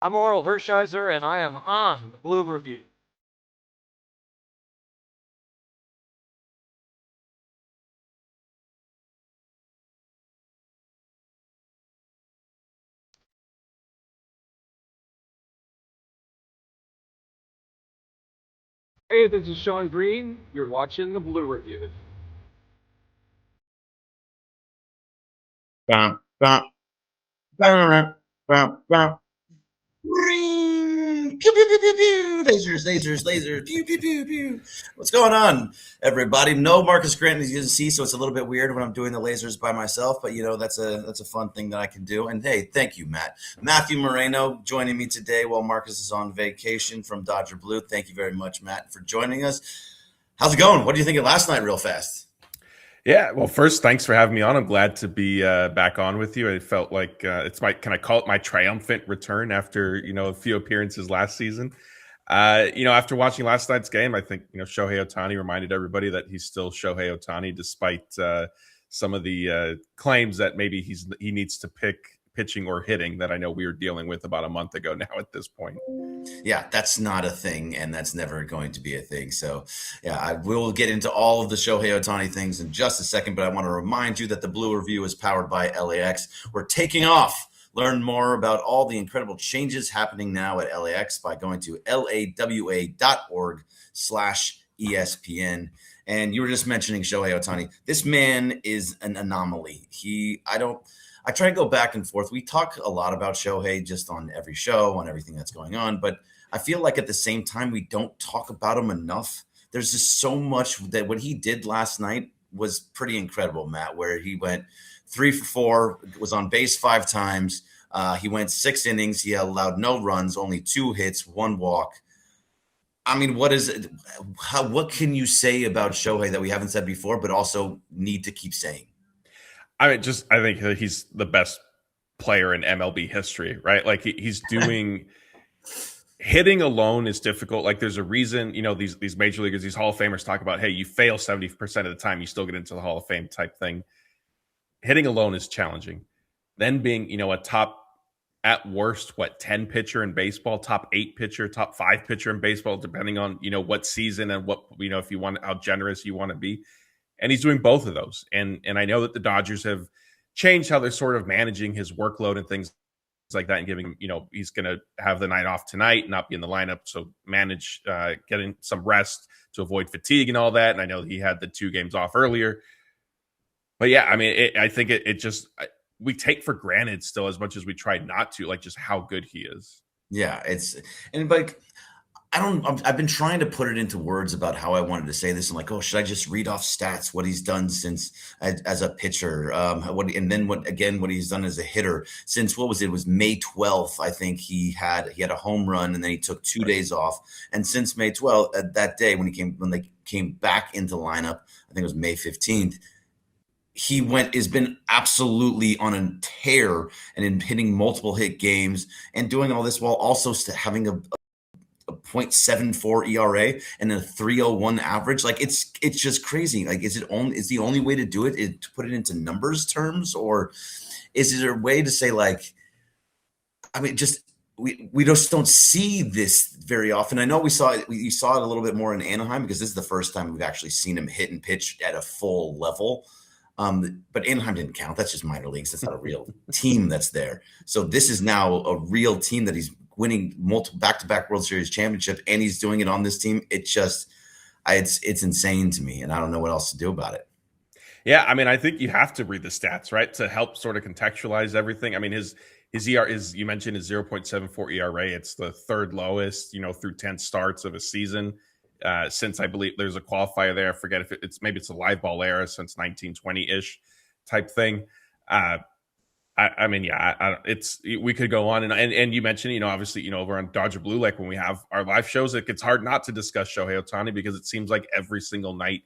I'm Oral Hershiser, and I am on the Blue Review. Hey, this is Sean Green. You're watching the Blue Review. Bum, bum, bum, bum, bum. Ring! Pew, pew, pew, pew, pew. Lasers, lasers, lasers. Pew, pew, pew, pew. What's going on, everybody? No Marcus Grant, as you can see, so it's a little bit weird when I'm doing the lasers by myself, but that's a fun thing that I can do. And hey, thank you, Matt. Matthew Moreno joining me today while Marcus is on vacation from Dodger Blue. Thank you very much, Matt, for joining us. How's it going? What do you think of last night, real fast? Yeah, well, first, thanks for having me on. I'm glad to be back on with you. I felt like can I call it my triumphant return after, a few appearances last season. After watching last night's game, I think, Shohei Ohtani reminded everybody that he's still Shohei Ohtani, despite some of the claims that maybe he needs to pick pitching or hitting that I know we were dealing with about a month ago now at this point. Yeah, that's not a thing, and that's never going to be a thing. So, yeah, I will get into all of the Shohei Ohtani things in just a second, but I want to remind you that the Blue Review is powered by LAX. We're taking off. Learn more about all the incredible changes happening now at LAX by going to lawa.org/ESPN. And you were just mentioning Shohei Ohtani. This man is an anomaly. I try to go back and forth. We talk a lot about Shohei just on every show, on everything that's going on, but I feel like at the same time, we don't talk about him enough. There's just so much that what he did last night was pretty incredible, Matt, where he went 3 for 4, was on base 5 times. He went 6 innings. He allowed no runs, only 2 hits, 1 walk. I mean, what can you say about Shohei that we haven't said before, but also need to keep saying? I think he's the best player in MLB history, right? Like he's doing hitting alone is difficult. Like there's a reason, these major leaguers, these Hall of Famers talk about, hey, you fail 70% of the time, you still get into the Hall of Fame type thing. Hitting alone is challenging. Then being, a top at worst, 10 pitcher in baseball, top 8 pitcher, top 5 pitcher in baseball, depending on, what season and what, if you want, how generous you want to be. And he's doing both of those. And I know that the Dodgers have changed how they're sort of managing his workload and things like that and giving him, he's going to have the night off tonight, not be in the lineup. So manage getting some rest to avoid fatigue and all that. And I know he had the 2 games off earlier. But yeah, I mean, I think it just, we take for granted still as much as we try not to, like just how good he is. Yeah, I've been trying to put it into words about how I wanted to say this. I'm like, oh, should I just read off stats, what he's done since as a pitcher, and then what he's done as a hitter since what was it? It was May 12th. I think he had a home run and then he took 2 days off. And since May 12th, that day when they came back into lineup, I think it was May 15th. Has been absolutely on a tear and in hitting multiple hit games and doing all this while also having a 0.74 ERA and a 3.01 average. Like it's just crazy. Like, is the only way to do it to put it into numbers terms, or is there a way to say, like, I mean, just we just don't see this very often. I know we saw it a little bit more in Anaheim because this is the first time we've actually seen him hit and pitch at a full level. But Anaheim didn't count. That's just minor leagues. That's not a real team that's there. So this is now a real team that he's winning multiple back-to-back World Series championship, and he's doing it on this team. it's insane to me, and I don't know what else to do about it. Yeah, I mean, I think you have to read the stats, right, to help sort of contextualize everything. I mean, his ERA is, you mentioned, his 0.74 ERA. It's the 3rd lowest, through 10 starts of a season. Since I believe there's a qualifier there. I forget if maybe it's a live ball era since 1920-ish type thing. I mean, yeah, we could go on and you mentioned, obviously, over on Dodger Blue, like when we have our live shows, it's hard not to discuss Shohei Ohtani because it seems like every single night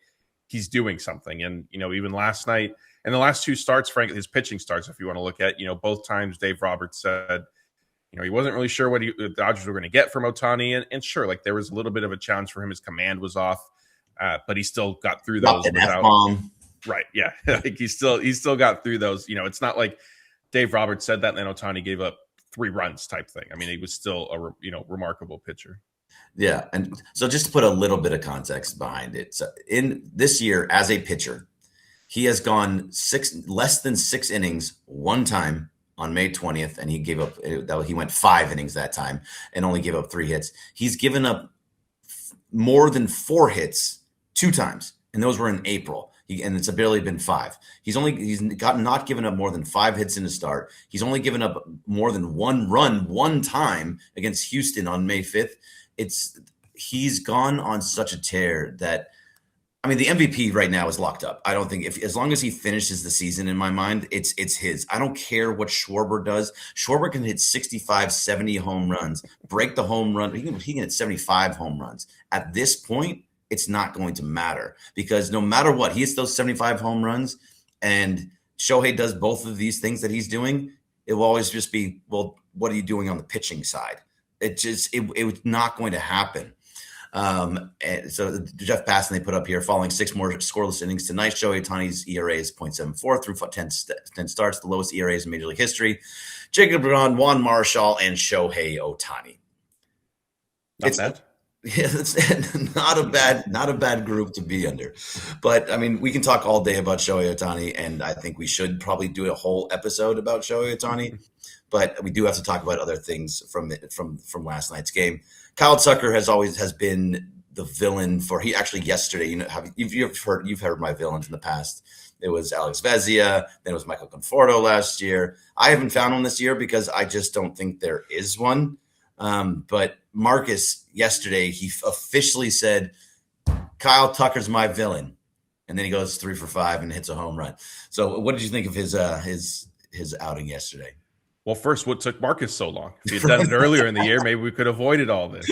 he's doing something. And, even last night and the last 2 starts, frankly, his pitching starts, if you want to look at, both times Dave Roberts said, he wasn't really sure what the Dodgers were going to get from Ohtani. And sure, like there was a little bit of a challenge for him. His command was off, but he still got through those without. Right. Yeah. Like he still got through those. It's not like Dave Roberts said that and then Ohtani gave up 3 runs type thing. I mean, he was still a remarkable pitcher. Yeah, and so just to put a little bit of context behind it, so in this year as a pitcher, he has gone less than 6 innings one time on May 20th, and he went 5 innings that time and only gave up 3 hits. He's given up more than 4 hits 2 times, and those were in April. And it's barely been 5. He's not given up more than 5 hits in a start. He's only given up more than 1 run one time against Houston on May 5th. He's gone on such a tear that, I mean, the MVP right now is locked up. I don't think as long as he finishes the season, in my mind, it's his. I don't care what Schwarber does. Schwarber can hit 65, 70 home runs, break the home run. He can hit 75 home runs. At this point, it's not going to matter, because no matter what, he hits those 75 home runs, and Shohei does both of these things that he's doing. It will always just be, well, what are you doing on the pitching side? It was not going to happen. And so Jeff Passan, they put up here, following 6 more scoreless innings tonight, Shohei Ohtani's ERA is 0.74 through 10 starts, the lowest ERAs in Major League history. Jacob DeGrom, Juan Marichal, and Shohei Ohtani. Not bad. Yeah, it's not a bad group to be under. But I mean, we can talk all day about Shohei Ohtani, and I think we should probably do a whole episode about Shohei Ohtani. But we do have to talk about other things from last night's game. Kyle Tucker has been the villain for yesterday. You've heard my villains in the past. It was Alex Vezia, then it was Michael Conforto last year. I haven't found one this year because I just don't think there is one. But Marcus yesterday, he officially said, Kyle Tucker's my villain. And then he goes 3 for 5 and hits a home run. So what did you think of his outing yesterday? Well, first, what took Marcus so long? If he had done it earlier in the year, maybe we could have avoided all this.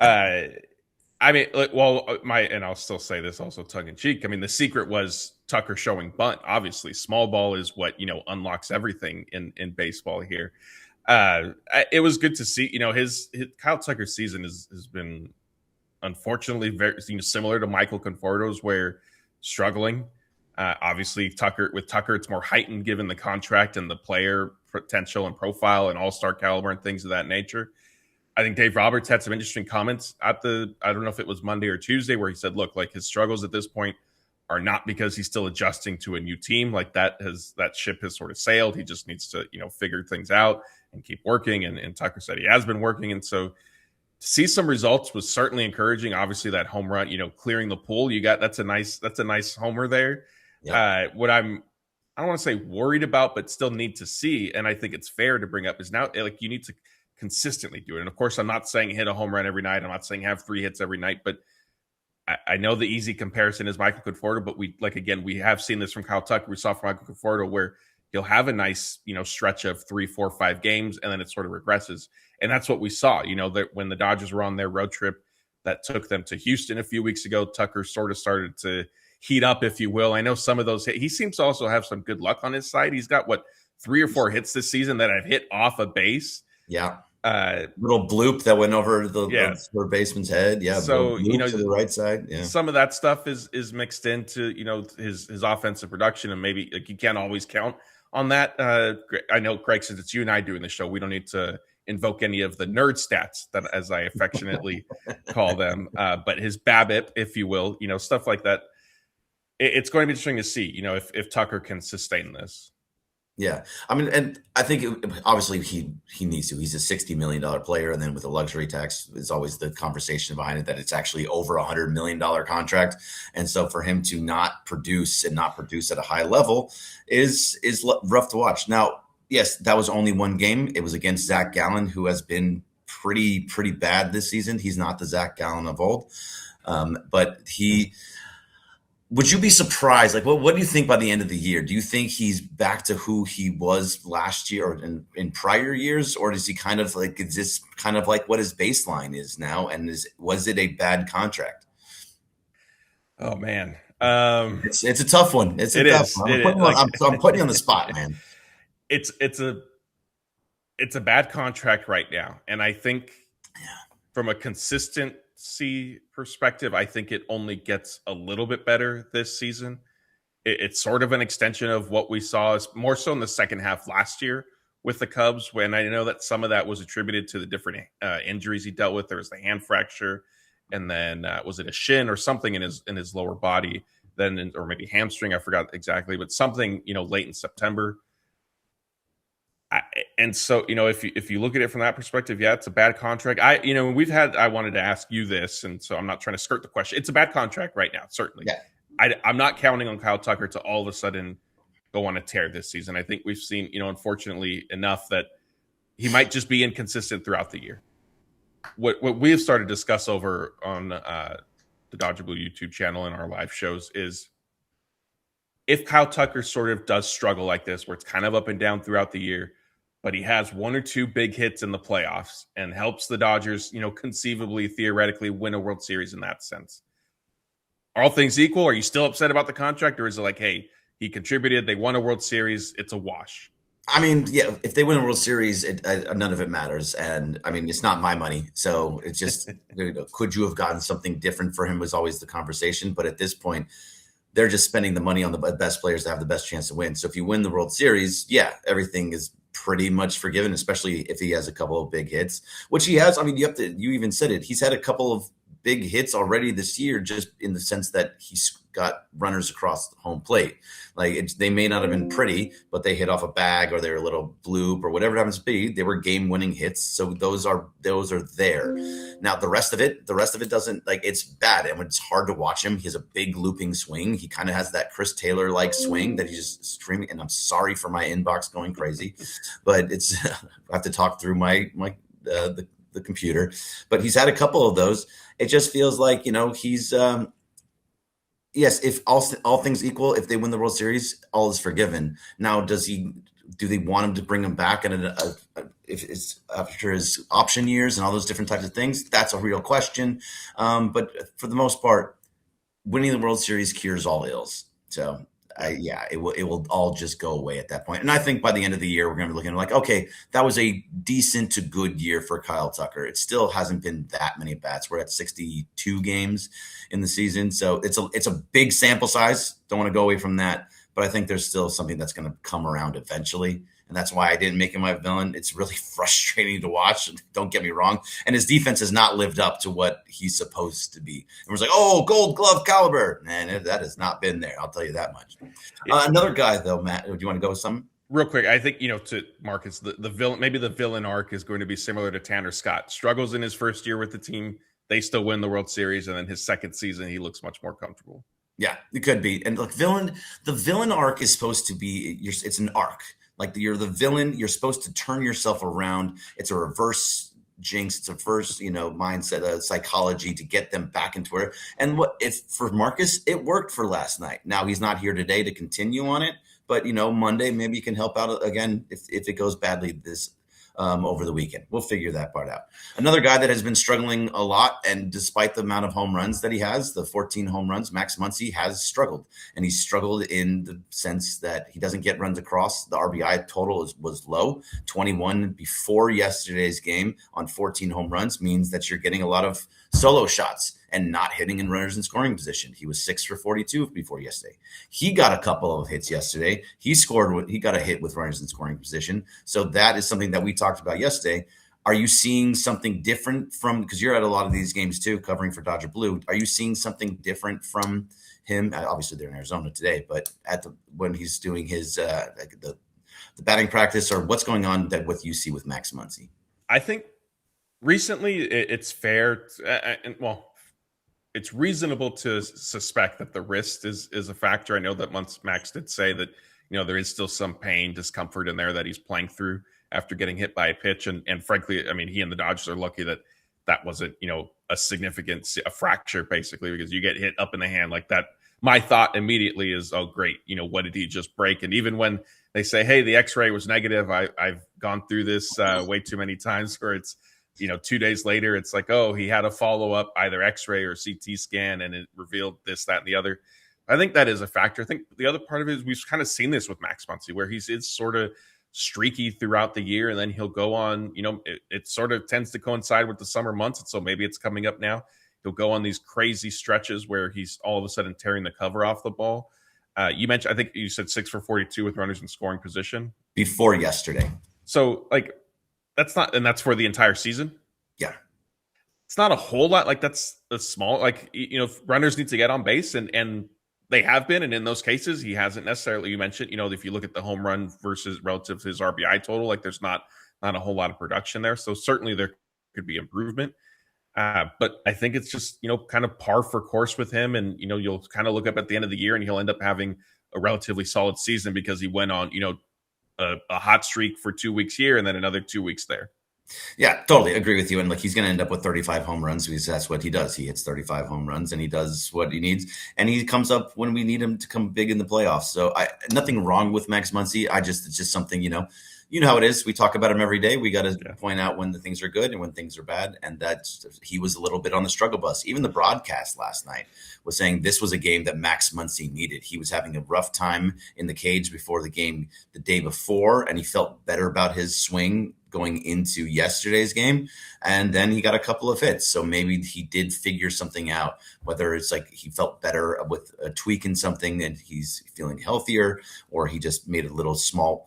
I mean, and I'll still say this also tongue in cheek. I mean, the secret was Tucker showing bunt. Obviously, small ball is what unlocks everything in baseball here. It was good to see. His Kyle Tucker's season has been unfortunately very similar to Michael Conforto's, where struggling. Obviously, with Tucker, it's more heightened given the contract and the player potential and profile and all-star caliber and things of that nature. I think Dave Roberts had some interesting comments I don't know if it was Monday or Tuesday, where he said, look, like, his struggles at this point are not because he's still adjusting to a new team. Like, that ship has sort of sailed. He just needs to, figure things out and keep working. And Tucker said he has been working. And so to see some results was certainly encouraging. Obviously that home run, clearing the pool, that's a nice homer there. Yep. What I don't want to say worried about, but still need to see, and I think it's fair to bring up, is now, like, you need to consistently do it. And of course, I'm not saying hit a home run every night. I'm not saying have 3 hits every night, but I know the easy comparison is Michael Conforto, but we have seen this from Kyle Tucker. We saw from Michael Conforto where he'll have a nice, stretch of 3, 4, 5 games, and then it sort of regresses. And that's what we saw, that when the Dodgers were on their road trip that took them to Houston a few weeks ago, Tucker sort of started to heat up, if you will. I know some of those he seems to also have some good luck on his side. He's got 3 or 4 hits this season that have hit off a base. Yeah. Little bloop that went over the third baseman's head. Yeah. So, to the right side. Yeah. Some of that stuff is mixed into, his offensive production, and maybe you can't always count on that. I know, Craig, since it's you and I doing the show, we don't need to invoke any of the nerd stats, that, as I affectionately call them, but his BABIP, if you will, stuff like that. It's going to be interesting to see, if Tucker can sustain this. Yeah. I mean, and I think obviously he needs to. He's a $60 million player. And then with the luxury tax, is always the conversation behind it that it's actually over $100 million contract. And so for him to not produce at a high level is rough to watch. Now, yes, that was only one game. It was against Zach Gallen, who has been pretty bad this season. He's not the Zach Gallen of old. But would you be surprised? Like, what do you think by the end of the year? Do you think he's back to who he was last year or in prior years? Or is he is this kind of like what his baseline is now? And was it a bad contract? Oh, man. It's a tough one. It's a tough one. I'm putting you on the spot, man. It's a bad contract right now. And I think from a consistency perspective, I think it only gets a little bit better this season. It's sort of an extension of what we saw, more so in the second half last year, with the Cubs, when I know that some of that was attributed to the different injuries he dealt with. There was the hand fracture, and then was it a shin or something in his lower body, then or maybe hamstring, I forgot exactly, but something, late in September. And so, if you look at it from that perspective, yeah, it's a bad contract. I wanted to ask you this, and so I'm not trying to skirt the question. It's a bad contract right now, certainly. Yeah. I'm not counting on Kyle Tucker to all of a sudden go on a tear this season. I think we've seen, unfortunately enough that he might just be inconsistent throughout the year. What we have started to discuss over on the Dodger Blue YouTube channel and our live shows is if Kyle Tucker sort of does struggle like this, where it's kind of up and down throughout the year, but he has one or two big hits in the playoffs and helps the Dodgers, conceivably, theoretically win a World Series in that sense. Are all things equal? Are you still upset about the contract, or is it like, hey, he contributed, they won a World Series, it's a wash? I mean, yeah, if they win a World Series, none of it matters. And I mean, it's not my money. So it's just, could you have gotten something different for him was always the conversation. But at this point, they're just spending the money on the best players to have the best chance to win. So if you win the World Series, yeah, everything is pretty much forgiven, especially if he has a couple of big hits, which he has. I mean, you even said it. He's had a couple of big hits already this year, just in the sense that he's got runners across the home plate. Like they may not have been pretty, but they hit off a bag or they're a little bloop or whatever it happens to be. They were game-winning hits, so those are there. Now the rest of it doesn't, like, it's bad and it's hard to watch him. He has a big looping swing. He kind of has that Chris Taylor like swing that he's just streaming. And I'm sorry for my inbox going crazy, but it's I have to talk through the computer. But he's had a couple of those. It just feels like he's. Yes, if all things equal, if they win the World Series, all is forgiven. Now, do they want him to bring him back? And if it's after his option years and all those different types of things, that's a real question. But for the most part, winning the World Series cures all ills. So it will all just go away at that point. And I think by the end of the year, we're going to be looking like, okay, that was a decent to good year for Kyle Tucker. It still hasn't been that many bats. We're at 62 games in the season. So it's a big sample size. Don't want to go away from that. But I think there's still something that's going to come around eventually. And that's why I didn't make him my villain. It's really frustrating to watch. Don't get me wrong. And his defense has not lived up to what he's supposed to be. And we're like, oh, Gold Glove caliber. Man, that has not been there. I'll tell you that much. Another guy, though, Matt, do you want to go with something? Real quick, I think, to Marcus, the villain, maybe the villain arc is going to be similar to Tanner Scott. Struggles in his first year with the team. They still win the World Series. And then his second season, he looks much more comfortable. Yeah, it could be. And look, the villain arc is supposed to be, it's an arc. Like you're the villain, you're supposed to turn yourself around. It's a reverse jinx. It's a reverse, mindset, psychology to get them back into it. And for Marcus, it worked for last night. Now he's not here today to continue on it, but Monday maybe you can help out again if it goes badly this over the weekend. We'll figure that part out. Another guy that has been struggling a lot, and despite the amount of home runs that he has, the 14 home runs, Max Muncy has struggled. And he's struggled in the sense that he doesn't get runs across. The RBI total was low. 21 before yesterday's game on 14 home runs means that you're getting a lot of solo shots and not hitting in runners in scoring position. He was 6 for 42 before yesterday. He got a couple of hits yesterday. He got a hit with runners in scoring position. So that is something that we talked about yesterday. Are you seeing something different because you're at a lot of these games too, covering for Dodger Blue. Are you seeing something different from him? Obviously they're in Arizona today, but when he's doing his the batting practice, or what's going on that what you see with Max Muncy? I think recently it's fair it's reasonable to suspect that the wrist is a factor. I know that Max did say that, there is still some pain, discomfort in there that he's playing through after getting hit by a pitch. And frankly, I mean, he and the Dodgers are lucky that wasn't, a significant fracture, basically, because you get hit up in the hand like that. My thought immediately is, oh, great. What did he just break? And even when they say, hey, the x-ray was negative, I've gone through this way too many times where it's, 2 days later, it's like, oh, he had a follow-up, either x-ray or CT scan, and it revealed this, that, and the other. I think that is a factor. I think the other part of it is we've kind of seen this with Max Muncy, where it's sort of streaky throughout the year, and then he'll go on, it sort of tends to coincide with the summer months, and so maybe it's coming up now. He'll go on these crazy stretches where he's all of a sudden tearing the cover off the ball. You mentioned, I think you said 6 for 42 with runners in scoring position. Before yesterday. So like that's for the entire season. Yeah. It's not a whole lot. Like that's small. Like, runners need to get on base, and they have been. And in those cases, he hasn't necessarily. You mentioned, if you look at the home run versus relative to his RBI total, like there's not a whole lot of production there. So certainly there could be improvement. But I think it's just, kind of par for course with him. And, you'll kind of look up at the end of the year and he'll end up having a relatively solid season because he went on, a hot streak for 2 weeks here and then another 2 weeks there. Yeah, totally agree with you. And like, he's going to end up with 35 home runs because that's what he does. He hits 35 home runs and he does what he needs. And he comes up when we need him to come big in the playoffs. So nothing wrong with Max Muncy. It's just something, you know how it is. We talk about him every day. We got to point out when the things are good and when things are bad. And he was a little bit on the struggle bus. Even the broadcast last night was saying this was a game that Max Muncy needed. He was having a rough time in the cage before the game the day before, and he felt better about his swing going into yesterday's game. And then he got a couple of hits. So maybe he did figure something out, whether it's like he felt better with a tweak in something and he's feeling healthier, or he just made a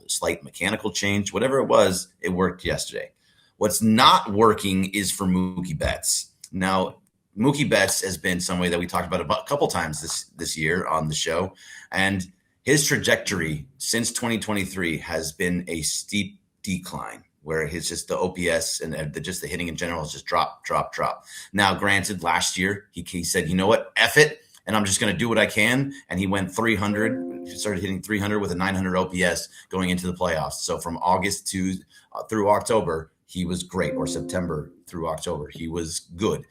slight mechanical change. Whatever it was, it worked yesterday. What's not working is for Mookie Betts. Now, Mookie Betts has been somebody that we talked about a couple times this year on the show. And his trajectory since 2023 has been a steep decline, where the OPS and just the hitting in general has just drop. Now, granted, last year he said, you know what, F it, and I'm just going to do what I can. And he went 300, started hitting 300 with a 900 OPS going into the playoffs. So from August through October, he was great, or September through October, he was good.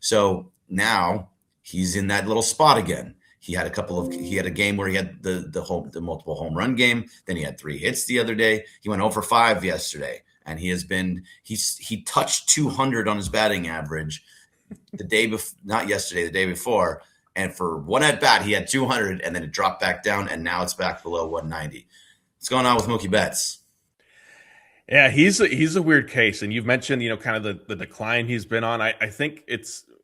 So now he's in that little spot again. He had a game where he had the multiple home run game. Then he had 3 hits the other day. He went 0 for 5 yesterday. And he touched 200 on his batting average the day before, not yesterday, the day before. And for one at bat, he had 200 and then it dropped back down. And now it's back below 190. What's going on with Mookie Betts? Yeah, he's a weird case. And you've mentioned, kind of the decline he's been on. I think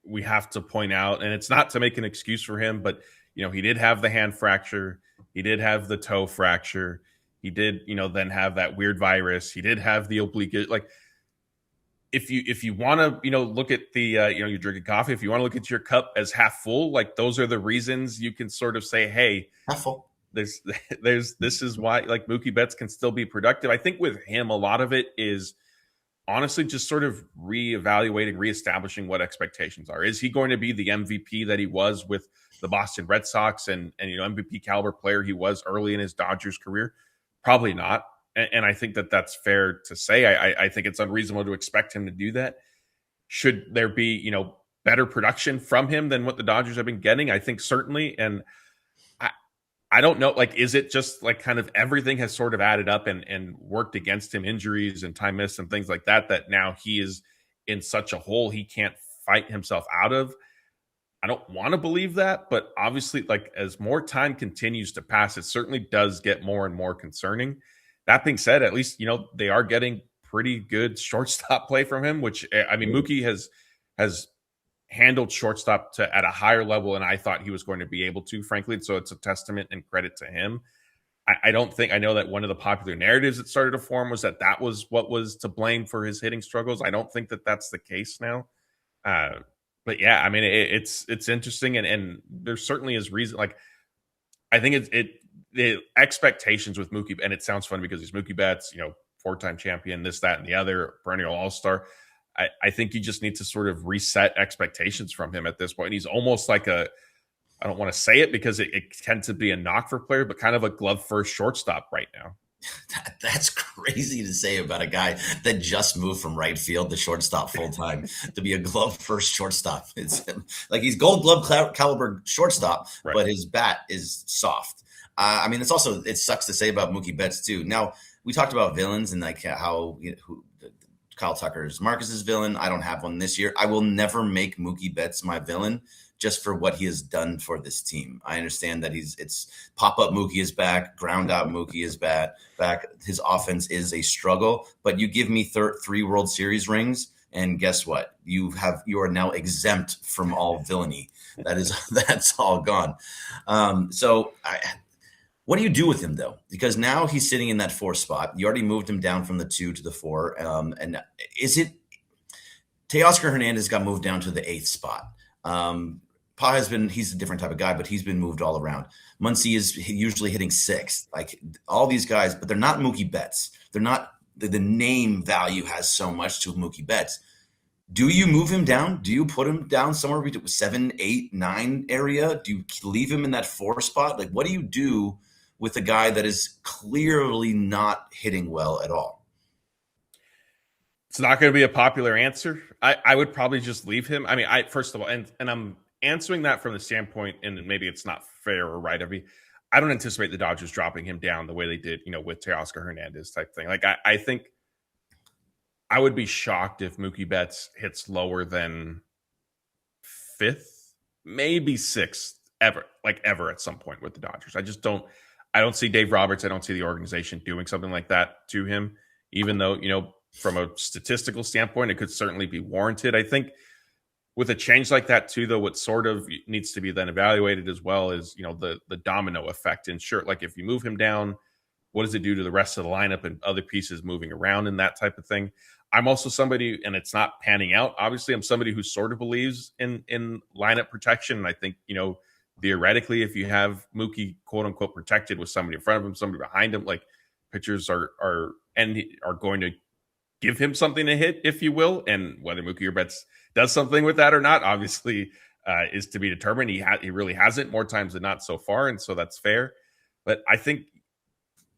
we have to point out, and it's not to make an excuse for him, but he did have the hand fracture. He did have the toe fracture. He did, then have that weird virus. He did have the oblique. Like, if you want to, look at the, you're drinking coffee. If you want to look at your cup as half full, like those are the reasons you can sort of say, hey, half full. This is why, like, Mookie Betts can still be productive. I think with him, a lot of it is honestly just sort of reestablishing what expectations are. Is he going to be the MVP that he was with the Boston Red Sox and MVP caliber player he was early in his Dodgers career? Probably not. And I think that's fair to say. I think it's unreasonable to expect him to do that. Should there be, better production from him than what the Dodgers have been getting? I think certainly. And I don't know, like, is it just like kind of everything has sort of added up and worked against him, injuries and time missed and things like that now he is in such a hole he can't fight himself out of? I don't want to believe that, but obviously, like, as more time continues to pass, it certainly does get more and more concerning. That being said, at least, they are getting pretty good shortstop play from him, which, I mean, Mookie has handled shortstop at a higher level than I thought he was going to be able to, frankly. So it's a testament and credit to him. I know that one of the popular narratives that started to form was that was what was to blame for his hitting struggles. I don't think that that's the case now. But yeah, I mean, it's interesting. And there certainly is reason. Like, I think the expectations with Mookie, and it sounds funny because he's Mookie Betts, 4-time champion, this, that, and the other, perennial all-star. I think you just need to sort of reset expectations from him at this point. He's almost like I don't want to say it because it tends to be a knock for player, but kind of a glove first shortstop right now. That's crazy to say about a guy that just moved from right field to shortstop full time to be a glove first shortstop. It's like he's Gold Glove caliber shortstop, right, but his bat is soft. I mean, it sucks to say about Mookie Betts too. Now, we talked about villains and like how Kyle Tucker's Marcus's villain. I don't have one this year. I will never make Mookie Betts my villain just for what he has done for this team. I understand that it's pop-up Mookie is back, ground-out Mookie is back. His offense is a struggle, but you give me 3 World Series rings, and guess what? You are now exempt from all villainy. That's all gone. So What do you do with him though? Because now he's sitting in that 4 spot. You already moved him down from the 2 to the 4. And is it Teoscar Hernandez got moved down to the 8th spot? Pa he's a different type of guy, but he's been moved all around. Muncy is usually hitting 6th. Like all these guys, but they're not Mookie Betts. They're not the name value has so much to Mookie Betts. Do you move him down? Do you put him down somewhere between 7, 8, 9 area? Do you leave him in that 4 spot? Like, what do you do with a guy that is clearly not hitting well at all? It's not going to be a popular answer. I would probably just leave him. I mean, first of all, and I'm answering that from the standpoint, and maybe it's not fair or right of me. I don't anticipate the Dodgers dropping him down the way they did, with Teoscar Hernandez type thing. Like, I think I would be shocked if Mookie Betts hits lower than 5th, maybe 6th ever at some point with the Dodgers. I don't see Dave Roberts. I don't see the organization doing something like that to him, even though, from a statistical standpoint, it could certainly be warranted. I think with a change like that too, though, what sort of needs to be then evaluated as well is, the domino effect. And sure, like if you move him down, what does it do to the rest of the lineup and other pieces moving around and that type of thing? I'm also somebody, and it's not panning out. Obviously, I'm somebody who sort of believes in lineup protection. And I think, theoretically, if you have Mookie quote unquote protected with somebody in front of him, somebody behind him, like pitchers are going to give him something to hit, if you will. And whether Mookie or Betts does something with that or not, obviously, is to be determined. He really hasn't more times than not so far, and so that's fair. But I think,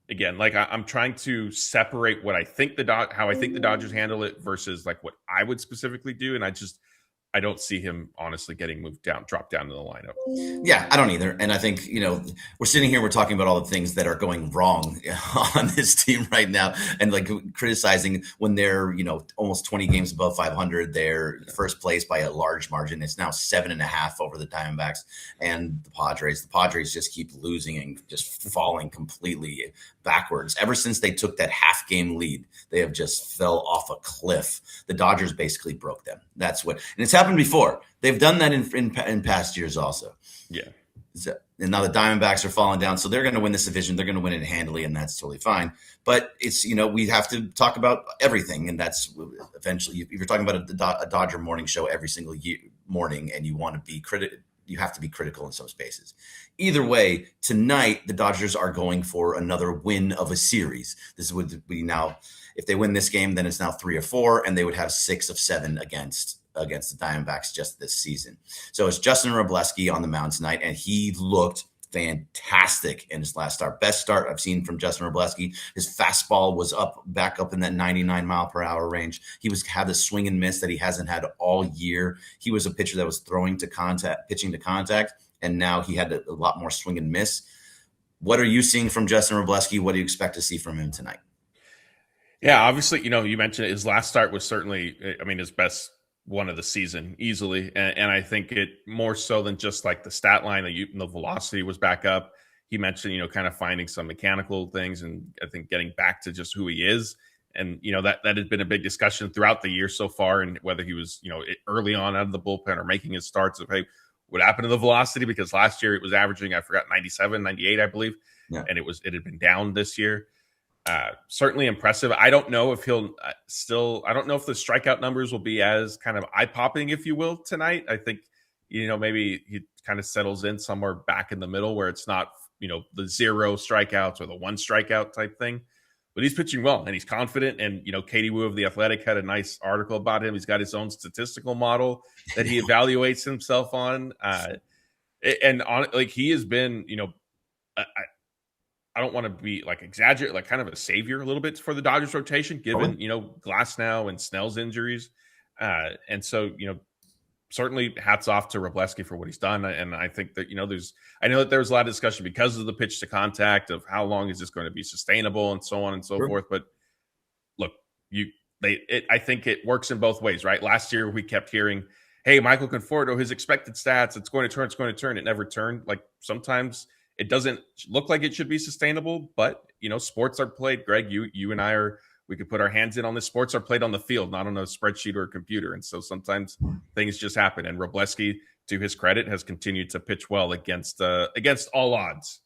again, like I'm trying to separate what I think how I think the Dodgers handle it versus like what I would specifically do, and I don't see him honestly getting dropped down to the lineup. Yeah, I don't either. And I think, we're sitting here, we're talking about all the things that are going wrong on this team right now and like criticizing when they're, almost 20 games above 500, they're first place by a large margin. It's now 7.5 over the Diamondbacks and the Padres. The Padres just keep losing and just falling completely backwards. Ever since they took that half game lead, they have just fell off a cliff. The Dodgers basically broke them. That's what, and it's happened before. They've done that in past years also. Yeah. So, and now the Diamondbacks are falling down, so they're going to win this division. They're going to win it handily, and that's totally fine. But it's, we have to talk about everything, and that's eventually, if you're talking about a Dodger morning show every single morning, and you want to be you have to be critical in some spaces. Either way, tonight the Dodgers are going for another win of a series. This would be now, if they win this game, then it's now 3 or 4, and they would have 6 of 7 against the Diamondbacks just this season. So it's Justin Robleski on the mound tonight, and he looked fantastic in his last start. Best start I've seen from Justin Robleski. His fastball was back up in that 99 mile per hour range. He had the swing and miss that he hasn't had all year. He was a pitcher that was pitching to contact, and now he had a lot more swing and miss. What are you seeing from Justin Robleski? What do you expect to see from him tonight? Yeah, obviously, you mentioned his last start was certainly, his best one of the season easily. And I think it more so than just like the stat line, the velocity was back up. He mentioned, kind of finding some mechanical things and I think getting back to just who he is. And, that had been a big discussion throughout the year so far, and whether he was, early on out of the bullpen or making his starts of, hey, what happened to the velocity? Because last year it was averaging, I forgot, 97, 98, I believe. Yeah. And it had been down this year. Certainly impressive. I don't know if he'll I don't know if the strikeout numbers will be as kind of eye-popping, if you will, tonight. I think, maybe he kind of settles in somewhere back in the middle where it's not, the 0 strikeouts or the 1 strikeout type thing. But he's pitching well and he's confident. And, Katie Wu of The Athletic had a nice article about him. He's got his own statistical model that he evaluates himself on. He has been, I don't want to be like exaggerate, like kind of a savior a little bit for the Dodgers rotation, given, Glasnow and Snell's injuries. And so, certainly hats off to Robleski for what he's done. And I think that, I know that there's a lot of discussion because of the pitch to contact of how long is this going to be sustainable and so on and so forth. But look, I think it works in both ways, right? Last year we kept hearing, hey, Michael Conforto, his expected stats, it's going to turn. It never turned. Like sometimes it doesn't look like it should be sustainable, but, sports are played. Greg, you and I we could put our hands in on this. Sports are played on the field, not on a spreadsheet or a computer. And so sometimes things just happen. And Robleski, to his credit, has continued to pitch well against all odds.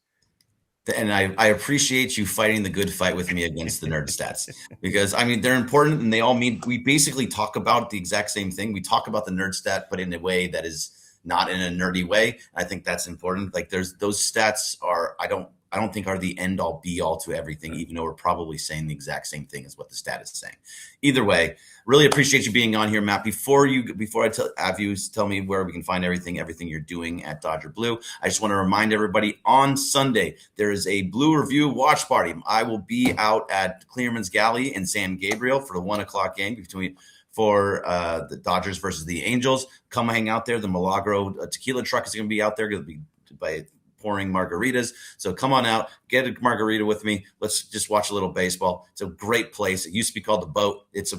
And I appreciate you fighting the good fight with me against the nerd stats, because I mean, they're important and they all mean, we basically talk about the exact same thing. We talk about the nerd stat, but in a way that is not in a nerdy way. I think that's important. Like those stats are, I don't think are the end all be all to everything, even though we're probably saying the exact same thing as what the stat is saying. Either way, really appreciate you being on here, Matt. Before I have you tell me where we can find everything you're doing at Dodger Blue, I just want to remind everybody, on Sunday, there is a Blue Review watch party. I will be out at Clearman's Galley in San Gabriel for the 1:00 game for the Dodgers versus the Angels. Come hang out there. The Milagro tequila truck is going to be out there. Going to be by pouring margaritas. So come on out, get a margarita with me. Let's just watch a little baseball. It's a great place. It used to be called the Boat. It's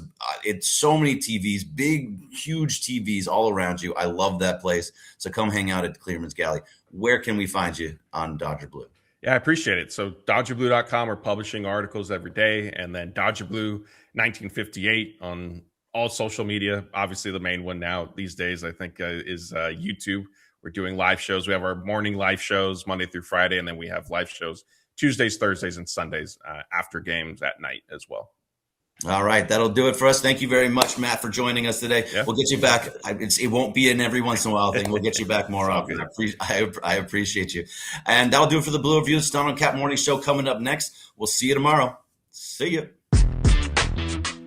so many TVs, big, huge TVs all around you. I love that place. So come hang out at Clearman's Galley. Where can we find you on Dodger Blue? Yeah, I appreciate it. So DodgerBlue.com, we're publishing articles every day, and then Dodger Blue 1958 on all social media. Obviously, the main one now these days, I think, is YouTube. We're doing live shows. We have our morning live shows Monday through Friday, and then we have live shows Tuesdays, Thursdays, and Sundays after games at night as well. All right, that'll do it for us. Thank you very much, Matt, for joining us today. Yeah. We'll get you back. It won't be an every once in a while thing. We'll get you back more often. I appreciate you. And that'll do it for the Blue Review Stone on Cap Morning Show. Coming up next, we'll see you tomorrow. See you.